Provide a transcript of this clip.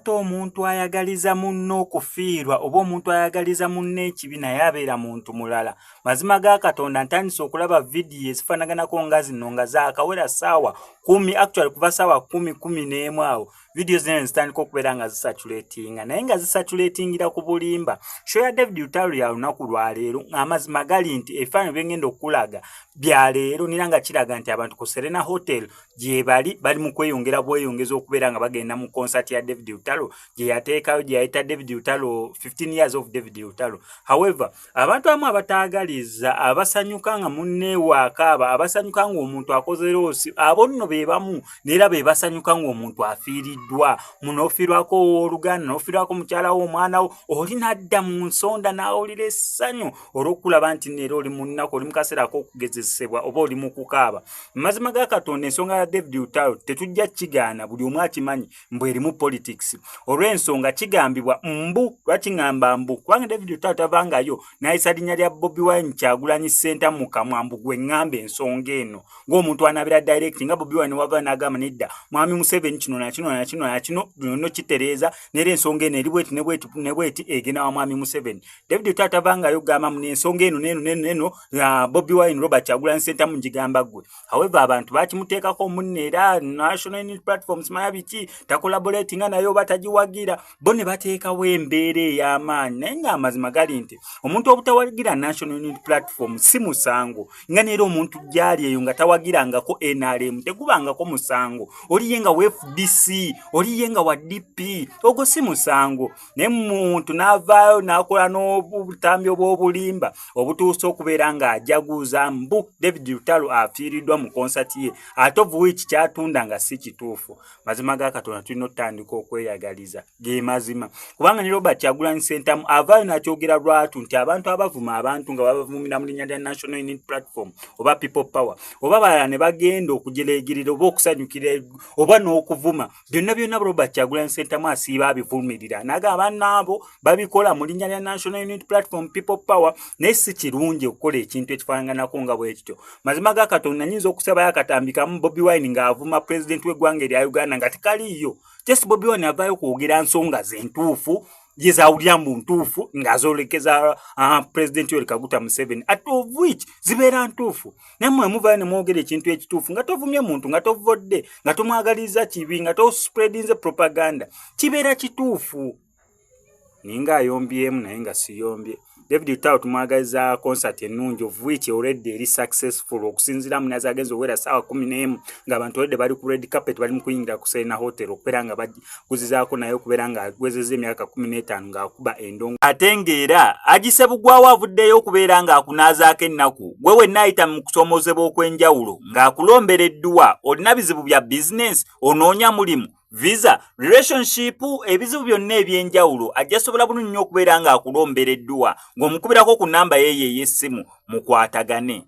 ate omuntu ayagaliza munno okufiirwa oba omuntu ayagaliza munno ekibi naye abeera muntu mulala. Mazima ga Katonda ntandise okulaba vidiyo ezifaanaganako nga zino nga zaakawera ssaawa 10 actually kuva ssaawa 10 awo vidiyo zino zitandika okubeera nga zisatulatinga naye nga zisatulatingira ku bulimba. Show ya David Lutalo ya lunaku lwa leero amazima gali nti ebifaananyi bye ngenda okulaga bya leero nira nga kiraga nti abantu ku Serena Hotel gye bali mu kweyongera bweyongeza okubeera nga bagenda mu concert ya David Lutalo gye yateekayo gye yayita David Lutalo 15 years of David Lutalo. However, abantu abamu abataagaliza abasanyuka nga munne waakaaba abasanyuka nga omuntu akoze loosi abo nno be bamu neera be basanyuka nga omuntu afiiriddwa munoofirwako oluganda noofirwako mukyala w'omwana wo oli nadda mu nsonda n'awulira essanyu olw'okulaba nti neera oli mu nnaku oli mu kaseera ak'okugezesebwa oba oli mu kukaaba. Mu mazima ga Katonda ensonga ya David Lutalo tetujja kigaana buli omu akimanyi mbu erimu politics olw'ensonga kigambibwa mbu lwakingamba mbu kubanga David Lutalo tavangayo n'ayisa linnya lya Bobi Wine Kyagulanyi Center mu kamwa mbu gwe ngamba ensonga eno ng'omuntu anaabira direct nga Bobi Wine wava n'agamba nedda mwami Museveni kino no kitereeza neera ensonga eno eri bweti ne bweti egenda wa mwami Museveni. David Lutalo tavangayo gamba mu ensonga eno neno Bobi Wine Robert Kyagulanyi Center mu ngigamba gwe. However, abantu bakimuteekako munne era National Unity Platform simanya biki takolaboratinga nayo batagiwagira bo ne bateekawo embeera ey'amaanyi naye nga amazima gali nti omuntu obutawagira National Unity Platform si musango nga neera omuntu gyali eyo nga tawagirangako NRM tegubangako musango oliye nga FDC oliye nga wa DP ogwo si musango naye muntu n'avaayo n'akola n'obutambi obw'obulimba obutuusa okubeera nga ajaguza mbu David Lutalo afiiriddwa mu concert ye ate ovuwiki kyatunda nga si kituufu. Mazima ga Katonda tulina otandika okweyagaliza ge mazima kubanga ne Robert Kyagulanyi Center avaayo n'akyogera lwatu nti abantu abavuma abantu nga babavumira mu linnya lya National Unity Platform oba People Power oba balala ne bagenda okugireegirira oba okusanyukira oba n'okuvuma byonna Robert Kyagulanyi Center asiiba abivumirira n'agamba n'abo babikola mu linnya lya National Unity Platform People Power naye si kirungi okukola ekintu ekifaananako nga bwe kityo. Mazima ga Katonda nyinza okusaba yakatambikamu Bobi Wine ng'avuma president w'eggwanga erya Uganda nga tikaliyo just Bobi Wine avaayo kwogera nsonga z'entuufu yezawulira mu ntuufu ng'azoolekeza president Yoweri Kaguta Museveni at of which zibeera ntuufu naye mmwe muvaayo ne mwogera ekintu ekituufu nga tovumye muntu nga tovodde nga tomwagaliza kibi nga tospreadinze propaganda kibeera kituufu. Ninga ayombyemu naye nga siyombye. David Lutalo tumwagaliza concert ennungi of which already eri successful okusinzira mu nazagenzo wera sawa 11 nga abantu already bali ku red carpet bali mu kuyingira ku Serena Hotel okubeera nga baguzizaako naye okubeera nga agwezezza emyaka 15 ng'akuba endongo ate ng'era agisebugwawo avuddeyo okubeera nga akunaazaako ennaku gwe wenna ayita mu kusoomozebwa okw'enjawulo ng'akulombereddwa olina bizibu bya business onoonya mulimu visa relationship ebizibu byonna ebyenjawulo ajjasobola bulungi nnyo okubeera nga akulombereddwa ng'omukubirako ku namba ye ey'essimu mukwatagane.